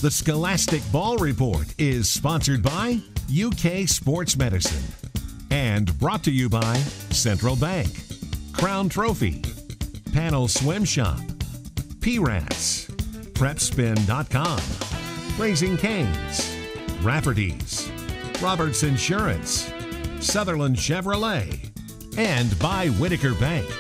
The Scholastic Ball Report is sponsored by UK Sports Medicine and brought to you by Central Bank, Crown Trophy, Panel Swim Shop, P-Rats, PrepSpin.com, Raising Cane's, Rafferty's, Roberts Insurance, Sutherland Chevrolet, and by Whitaker Bank.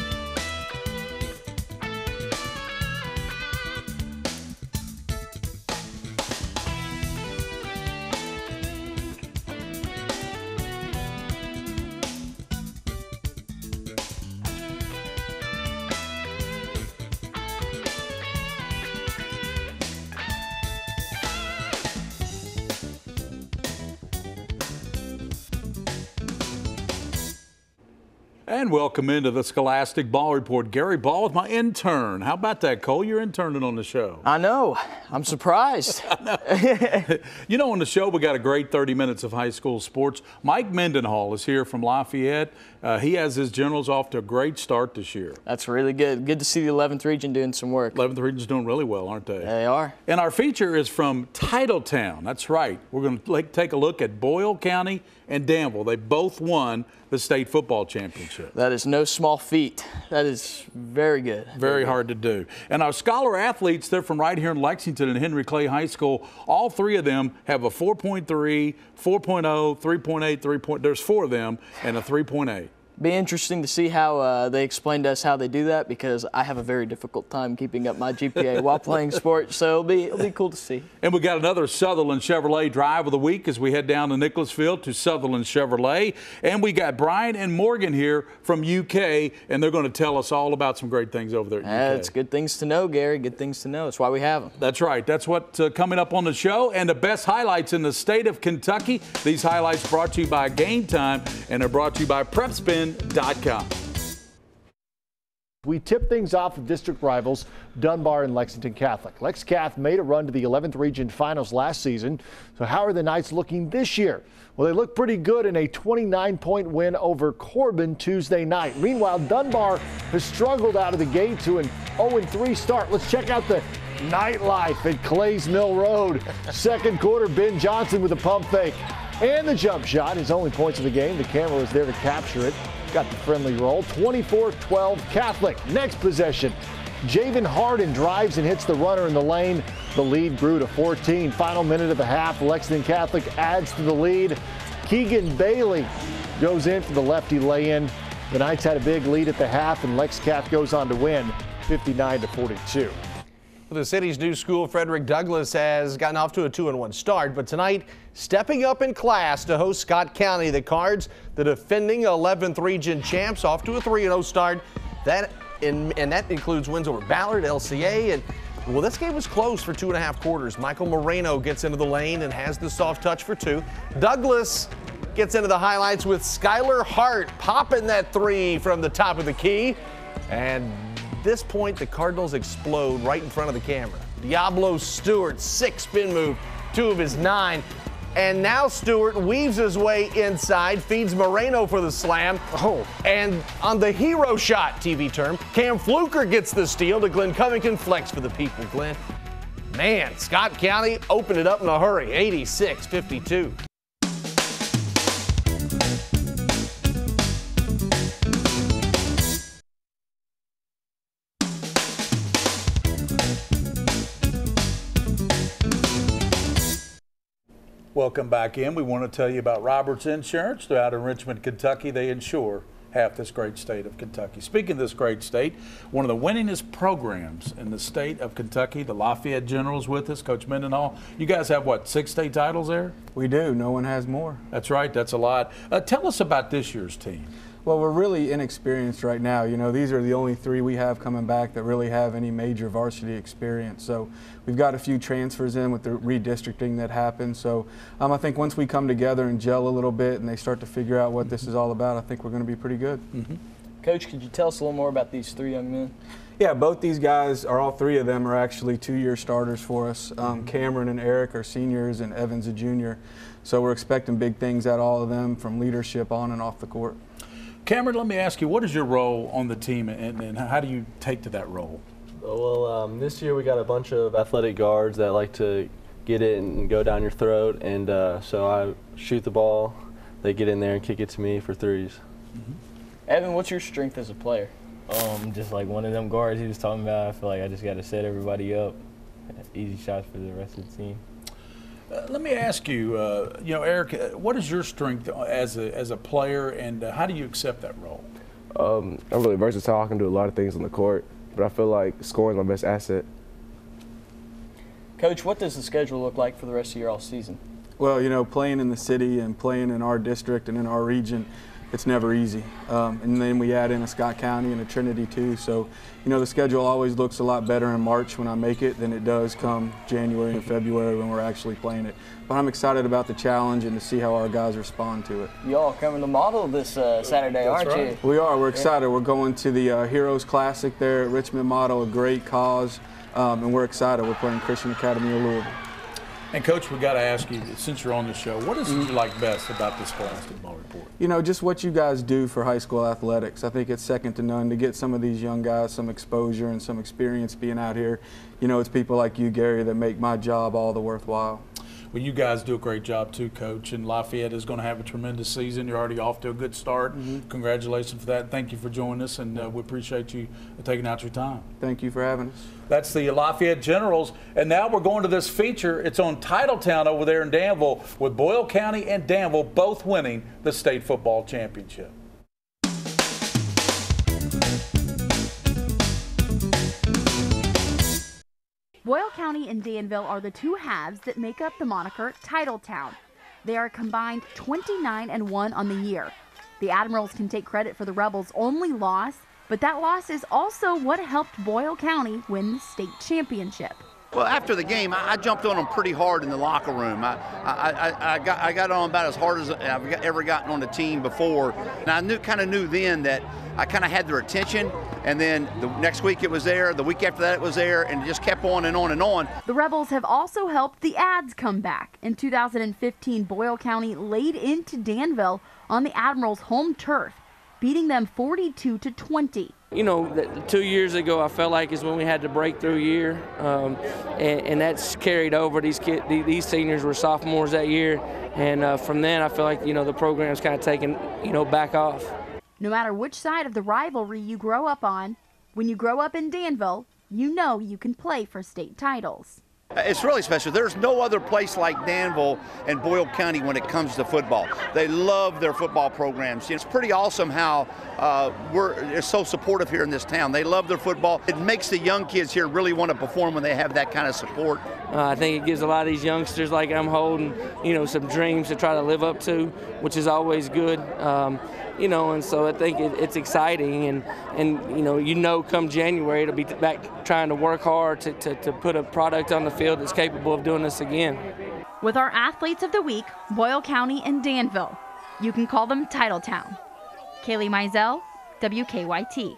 And welcome into the Scholastic Ball Report. Gary Ball with my intern. How about that, Cole? You're interning on the show. I know. I'm surprised. You know, on the show, we got a great 30 minutes of high school sports. Mike Mendenhall is here from Lafayette. He has his Generals off to a great start this year. That's really good. Good to see the 11th region doing some work. 11th region's doing really well, aren't they? They are. And our feature is from Titletown. That's right. We're going to take a look at Boyle County and Danville. They both won the state football championship. That is no small feat. That is very good. Very hard to do. And our scholar athletes, they're from right here in Lexington and Henry Clay High School. All three of them have a 4.3, 4.0, 3.8, there's four of them, and a 3.8. Be interesting to see how they explain to us how they do that, because I have a very difficult time keeping up my GPA while playing sports, so it'll be cool to see. And we got another Sutherland Chevrolet drive of the week as we head down to Nicholasville to Sutherland Chevrolet. And we got Brian and Morgan here from UK, and they're going to tell us all about some great things over there at UK. It's good things to know, Gary. Good things to know. That's why we have them. That's right. That's what's coming up on the show, and the best highlights in the state of Kentucky. These highlights brought to you by Game Time, and they're brought to you by PrepSpin.com. We tip things off with district rivals Dunbar and Lexington Catholic. Lex Cath made a run to the 11th region finals last season. So how are the Knights looking this year? Well, they look pretty good in a 29-point win over Corbin Tuesday night. Meanwhile, Dunbar has struggled out of the gate to an 0-3 start. Let's check out the nightlife at Clays Mill Road. Second quarter, Ben Johnson with a pump fake and the jump shot. His only points of the game. The camera was there to capture it. Got the friendly roll. 24-12 Catholic. Next possession. Javen Harden drives and hits the runner in the lane. The lead grew to 14. Final minute of the half. Lexington Catholic adds to the lead. Keegan Bailey goes in for the lefty lay-in. The Knights had a big lead at the half, and Lex Cath goes on to win 59-42. The city's new school, Frederick Douglass, has gotten off to a 2-1 start, but tonight stepping up in class to host Scott County. The Cards, the defending 11th region champs, off to a 3-0 start. That includes wins over Ballard, LCA, and well, this game was close for 2.5 quarters. Michael Moreno gets into the lane and has the soft touch for 2. Douglass gets into the highlights with Skylar Hart popping that 3 from the top of the key, and at this point, the Cardinals explode right in front of the camera. Diablo Stewart, 6 spin move, 2 of his 9. And now Stewart weaves his way inside, feeds Moreno for the slam. And on the hero shot, TV term, Cam Fluker gets the steal to Glenn Covington. Flex for the people, Glenn. Man, Scott County opened it up in a hurry, 86-52. Welcome back in. We want to tell you about Roberts Insurance. They're out in Richmond, Kentucky. They insure half this great state of Kentucky. Speaking of this great state, one of the winningest programs in the state of Kentucky, the Lafayette Generals with us, Coach Mendenhall. You guys have, what, 6 state titles there? We do. No one has more. That's right. That's a lot. Tell us about this year's team. Well, we're really inexperienced right now. You know, these are the only 3 we have coming back that really have any major varsity experience. So we've got a few transfers in with the redistricting that happened. So I think once we come together and gel a little bit and they start to figure out what this is all about, I think we're going to be pretty good. Coach, could you tell us a little more about these 3 young men? Yeah, both these guys, or all 3 of them, are actually 2-year starters for us. Cameron and Eric are seniors and Evan's a junior. So we're expecting big things out of all of them, from leadership on and off the court. Cameron, let me ask you, what is your role on the team and how do you take to that role? Well, this year we got a bunch of athletic guards that like to get it and go down your throat. And so I shoot the ball, they get in there and kick it to me for threes. Evan, what's your strength as a player? Just like one of them guards he was talking about. I feel like I just got to set everybody up. Easy shots for the rest of the team. Let me ask you, Eric, what is your strength as a player, and how do you accept that role? I'm really versatile. I can do a lot of things on the court, but I feel like scoring is my best asset. Coach, what does the schedule look like for the rest of your all season? Well, playing in the city and playing in our district and in our region, it's never easy. And then we add in a Scott County and a Trinity too. So, the schedule always looks a lot better in March when I make it than it does come January and February when we're actually playing it. But I'm excited about the challenge and to see how our guys respond to it. Y'all coming to model this Saturday, aren't you? We are. We're excited. We're going to the Heroes Classic there at Richmond Model, a great cause, and we're excited. We're playing Christian Academy of Louisville. And Coach, we got to ask you, since you're on the show, what is it you like best about the Scholastic Ball Report? Just what you guys do for high school athletics. I think it's second to none to get some of these young guys some exposure and some experience being out here. It's people like you, Gary, that make my job all the worthwhile. Well, you guys do a great job too, Coach, and Lafayette is going to have a tremendous season. You're already off to a good start. Congratulations for that. Thank you for joining us, and we appreciate you taking out your time. Thank you for having us. That's the Lafayette Generals, and now we're going to this feature. It's on Titletown over there in Danville, with Boyle County and Danville both winning the state football championship. Boyle County and Danville are the two halves that make up the moniker Titletown. They are combined 29-1 on the year. The Admirals can take credit for the Rebels' only loss, but that loss is also what helped Boyle County win the state championship. Well, after the game, I jumped on them pretty hard in the locker room. I got on about as hard as I've ever gotten on the team before. And I kind of knew then that I kind of had their attention. And then the next week it was there, the week after that it was there, and it just kept on and on and on. The Rebels have also helped the Ads come back. In 2015, Boyle County laid into Danville on the Admirals' home turf, beating them 42-20. 2 years ago I felt like is when we had the breakthrough year, and that's carried over. These seniors were sophomores that year, and from then I feel like the program's kind of taken back off. No matter which side of the rivalry you grow up on, when you grow up in Danville, you can play for state titles. It's really special. There's no other place like Danville and Boyle County when it comes to football. They love their football programs. It's pretty awesome how we're so supportive here in this town. They love their football. It makes the young kids here really want to perform when they have that kind of support. I think it gives a lot of these youngsters like I'm holding, some dreams to try to live up to, which is always good. And so I think it's exciting, and come January it'll be back trying to work hard to put a product on the field that's capable of doing this again. With our athletes of the week, Boyle County and Danville, you can call them Titletown. Kaylee Mizell, WKYT.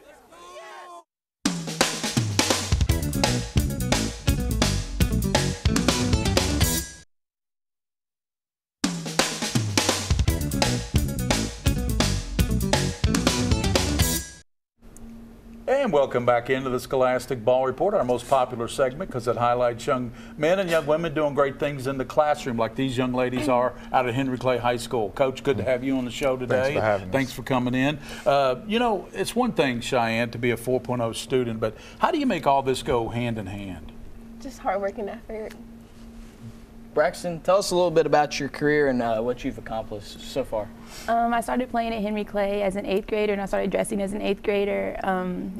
And welcome back into the Scholastic Ball Report, our most popular segment because it highlights young men and young women doing great things in the classroom like these young ladies are out at Henry Clay High School. Coach, good to have you on the show today. Thanks for having us. Thanks for coming in. It's one thing, Cheyenne, to be a 4.0 student, but how do you make all this go hand in hand? Just hard work and effort. Braxton, tell us a little bit about your career and what you've accomplished so far. I started playing at Henry Clay as an 8th grader, and I started dressing as an 8th grader.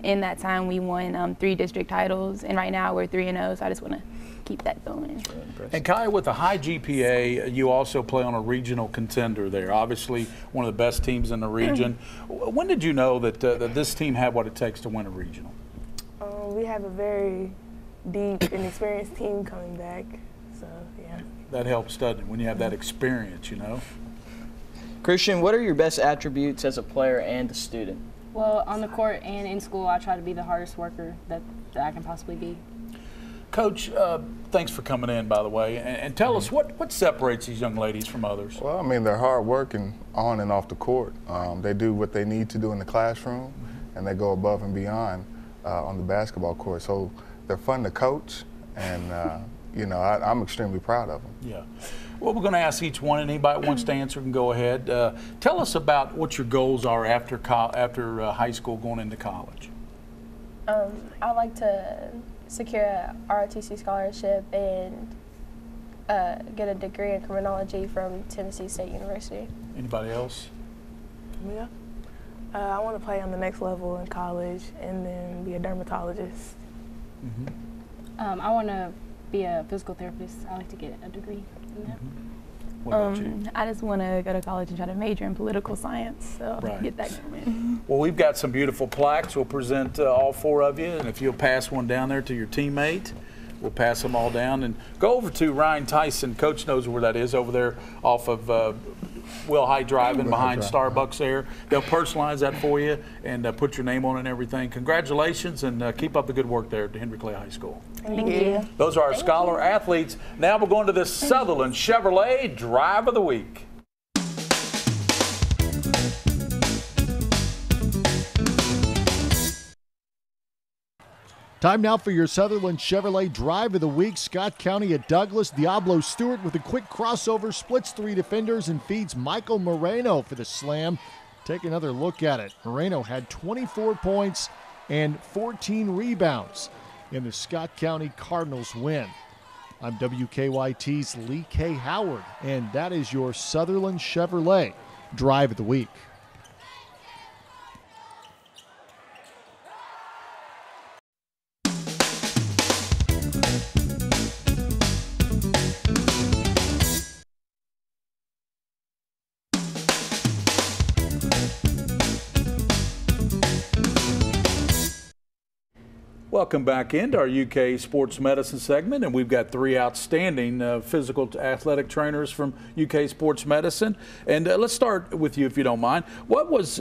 In that time, we won 3 district titles, and right now we're 3-0, so I just want to keep that going. And Kai, with a high GPA, you also play on a regional contender there, obviously one of the best teams in the region. When did you know that this team had what it takes to win a regional? We have a very deep and experienced team coming back. So, yeah. That helps, doesn't it, when you have that experience, Christian, what are your best attributes as a player and a student? Well, on the court and in school, I try to be the hardest worker that I can possibly be. Coach, thanks for coming in, by the way, and tell us what separates these young ladies from others? Well, I mean, they're hard working on and off the court. They do what they need to do in the classroom, and they go above and beyond on the basketball court. So they're fun to coach, and you know, I'm extremely proud of them. Yeah. Well, we're going to ask each one, and anybody that wants to answer can go ahead. Tell us about what your goals are after high school going into college. I'd like to secure a ROTC scholarship and get a degree in criminology from Tennessee State University. Anybody else? Yeah. I want to play on the next level in college and then be a dermatologist. I want to be a physical therapist. I like to get a degree in that. What about you? I just want to go to college and try to major in political science, so get that going. Well, we've got some beautiful plaques. We'll present all 4 of you, and if you'll pass one down there to your teammate, we'll pass them all down. And go over to Ryan Tyson. Coach knows where that is, over there off of Will High Drive and behind Starbucks there. They'll personalize that for you and put your name on it and everything. Congratulations, and keep up the good work there at Henry Clay High School. Thank you. Those are our scholar athletes. Now we're going to the Sutherland Chevrolet Drive of the Week. Time now for your Sutherland Chevrolet Drive of the Week. Scott County at Douglas. Diablo Stewart with a quick crossover, splits 3 defenders and feeds Michael Moreno for the slam. Take another look at it. Moreno had 24 points and 14 rebounds in the Scott County Cardinals win. I'm WKYT's Lee K. Howard, and that is your Sutherland Chevrolet Drive of the Week. Welcome back into our UK Sports Medicine segment, and we've got 3 outstanding physical athletic trainers from UK Sports Medicine. And let's start with you, if you don't mind. Why was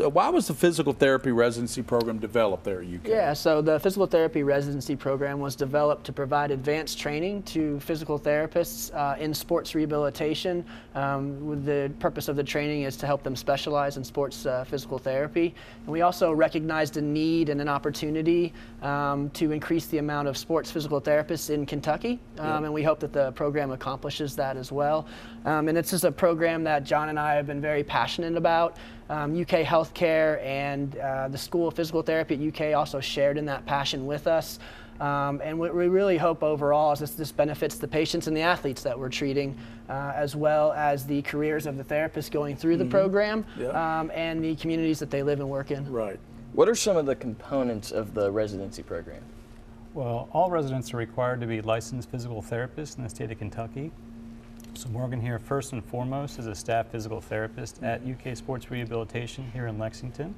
the physical therapy residency program developed there at UK? Yeah, so the physical therapy residency program was developed to provide advanced training to physical therapists in sports rehabilitation. With the purpose of the training is to help them specialize in sports physical therapy. And we also recognized a need and an opportunity to increase the amount of sports physical therapists in Kentucky, and we hope that the program accomplishes that as well. And this is a program that John and I have been very passionate about. UK Healthcare and the School of Physical Therapy at UK also shared in that passion with us. And what we really hope overall is this benefits the patients and the athletes that we're treating, as well as the careers of the therapists going through the program, and the communities that they live and work in. Right. What are some of the components of the residency program? Well, all residents are required to be licensed physical therapists in the state of Kentucky. So Morgan here, first and foremost, is a staff physical therapist at UK Sports Rehabilitation here in Lexington.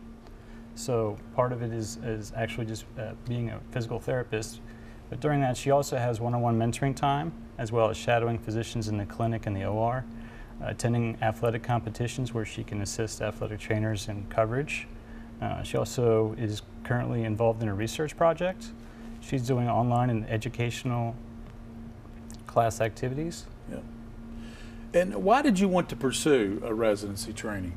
So part of it is actually just being a physical therapist. But during that, she also has one-on-one mentoring time, as well as shadowing physicians in the clinic and the OR, attending athletic competitions where she can assist athletic trainers in coverage. She also is currently involved in a research project. She's doing online and educational class activities. Yeah. And why did you want to pursue a residency training?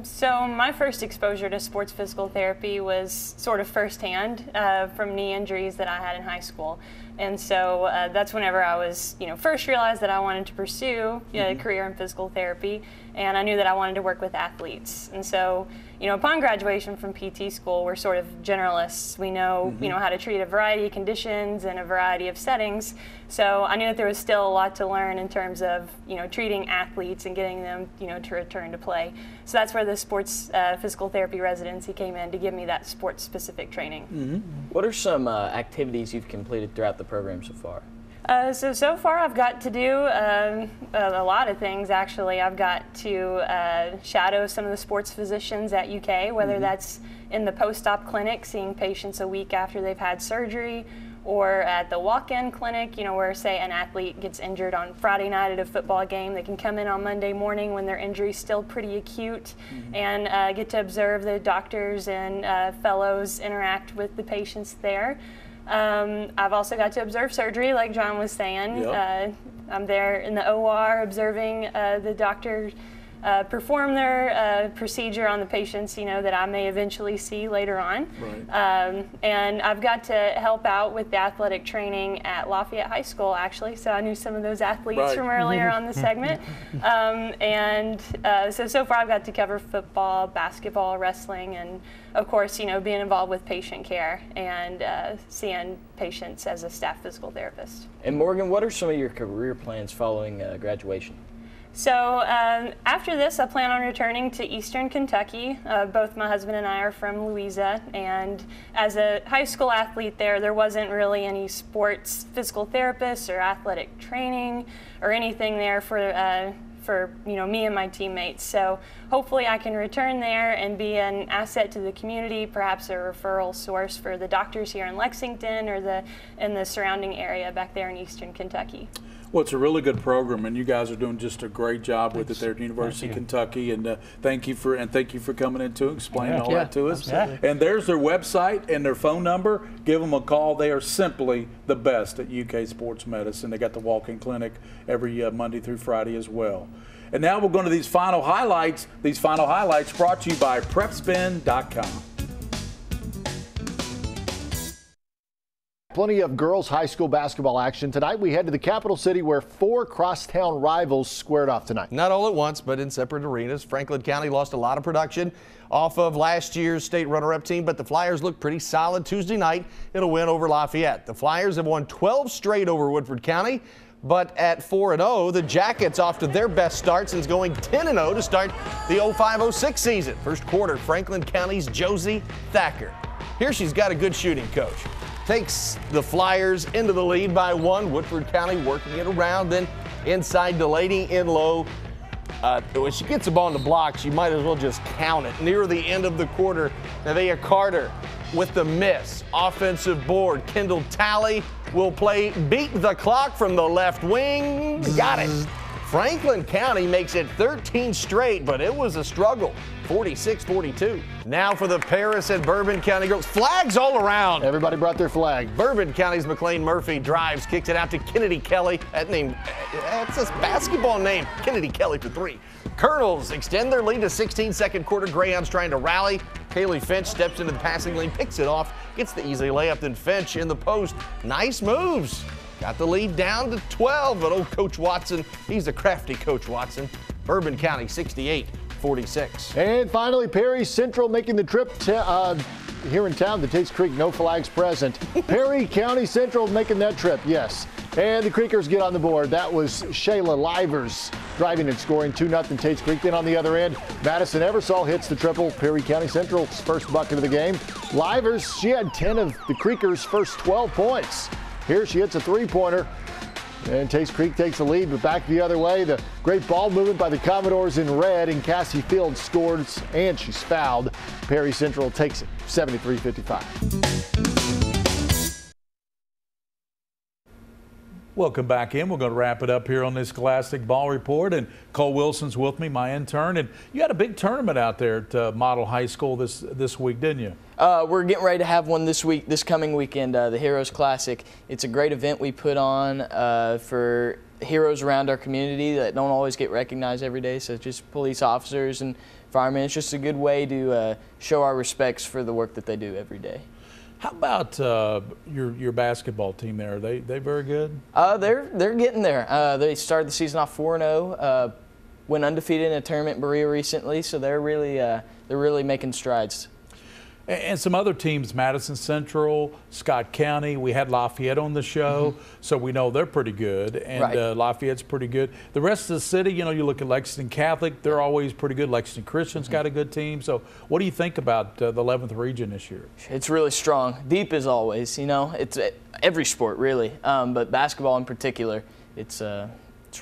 So my first exposure to sports physical therapy was sort of firsthand from knee injuries that I had in high school. And so that's whenever I was, first realized that I wanted to pursue a career in physical therapy, and I knew that I wanted to work with athletes. And so, upon graduation from PT school, we're sort of generalists. We know, how to treat a variety of conditions in a variety of settings. So I knew that there was still a lot to learn in terms of, treating athletes and getting them, to return to play. So that's where the sports physical therapy residency came in, to give me that sports-specific training. What are some activities you've completed throughout the program so far? So far I've got to do a lot of things, actually. I've got to shadow some of the sports physicians at UK, whether that's in the post-op clinic, seeing patients a week after they've had surgery, or at the walk-in clinic, where, say, an athlete gets injured on Friday night at a football game. They can come in on Monday morning when their injury's still pretty acute, and get to observe the doctors and fellows interact with the patients there. I've also got to observe surgery, like John was saying. I'm there in the OR observing the doctor perform their procedure on the patients, that I may eventually see later on. Right. And I've got to help out with the athletic training at Lafayette High School, actually, so I knew some of those athletes from earlier on the segment. So far I've got to cover football, basketball, wrestling, and of course, being involved with patient care and seeing patients as a staff physical therapist. And Morgan, what are some of your career plans following graduation? So after this, I plan on returning to Eastern Kentucky. Both my husband and I are from Louisa, and as a high school athlete there wasn't really any sports physical therapists or athletic training or anything there for me and my teammates. So hopefully I can return there and be an asset to the community, perhaps a referral source for the doctors here in Lexington or in the surrounding area back there in Eastern Kentucky. Well, it's a really good program, and you guys are doing just a great job with it there at University of Kentucky. And thank you for coming in to explain all that to us. Absolutely. And there's their website and their phone number. Give them a call. They are simply the best at UK Sports Medicine. They got the walk-in clinic every Monday through Friday as well. And now we're going to these final highlights. These final highlights brought to you by PrepSpin.com. Plenty of girls high school basketball action tonight. We head to the capital city where 4 crosstown rivals squared off tonight. Not all at once, but in separate arenas. Franklin County lost a lot of production off of last year's state runner-up team, but the Flyers looked pretty solid Tuesday night in a win over Lafayette. The Flyers have won 12 straight over Woodford County, but at 4-0, the Jackets off to their best start since going 10-0 to start the 05-06 season. First quarter, Franklin County's Josie Thacker. Here she's got a good shooting coach. Takes the Flyers into the lead by 1. Woodford County working it around, then inside Delaney in low. When she gets the ball in the block, she might as well just count it. Near the end of the quarter, Nevaeh Carter with the miss. Offensive board. Kendall Talley will beat the clock from the left wing. Got it. Franklin County makes it 13 straight, but it was a struggle. 46-42. Now for the Paris and Bourbon County girls. Flags all around. Everybody brought their flag. Bourbon County's McLean Murphy drives, kicks it out to Kennedy Kelly. That's a basketball name. Kennedy Kelly for 3. Colonels extend their lead to 16. Second quarter. Greyhounds trying to rally. Kaylee Finch steps into the passing lane, picks it off, gets the easy layup. Then Finch in the post. Nice moves. Got the lead down to 12, but old Coach Watson, he's a crafty Coach Watson. Bourbon County 68-46. And finally, Perry Central making the trip to, here in town to Tates Creek. No flags present. Perry County Central making that trip, yes. And the Creekers get on the board. That was Shayla Livers driving and scoring 2-0 Tates Creek. Then on the other end, Madison Eversole hits the triple. Perry County Central's first bucket of the game. Livers, she had 10 of the Creekers' first 12 points. Here she hits a 3-pointer, and Tates Creek takes the lead, but back the other way. The great ball movement by the Commodores in red, and Cassie Fields scores, and she's fouled. Perry Central takes it, 73-55. Welcome back in. We're going to wrap it up here on this Scholastic Ball Report, and Cole Wilson's with me, my intern. And you had a big tournament out there at Model High School this week, didn't you? We're getting ready to have one this coming weekend, the Heroes Classic. It's a great event we put on for heroes around our community that don't always get recognized every day, such as police officers and firemen. It's just a good way to show our respects for the work that they do every day. How about your basketball team there? Are they very good? They're getting there. They started the season off 4-0, went undefeated in a tournament in Berea recently, so they're really making strides. And some other teams, Madison Central, Scott County. We had Lafayette on the show, so we know they're pretty good. And right. Lafayette's pretty good. The rest of the city, you look at Lexington Catholic, they're always pretty good. Lexington Christian's got a good team. So what do you think about the 11th region this year? It's really strong. Deep as always, It's every sport, really. But basketball in particular, it's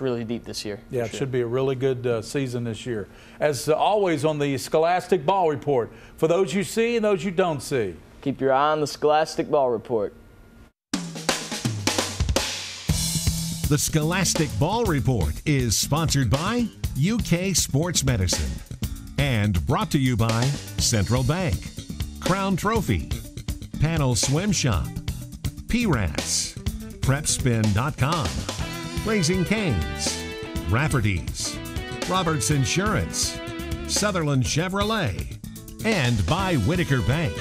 really deep this year. Yeah, it should be a really good season this year. As always on the Scholastic Ball Report, for those you see and those you don't see. Keep your eye on the Scholastic Ball Report. The Scholastic Ball Report is sponsored by UK Sports Medicine and brought to you by Central Bank, Crown Trophy, Panel Swim Shop, PRAS, PrepSpin.com, Raising Cane's, Rafferty's, Roberts Insurance, Sutherland Chevrolet, and by Whitaker Bank.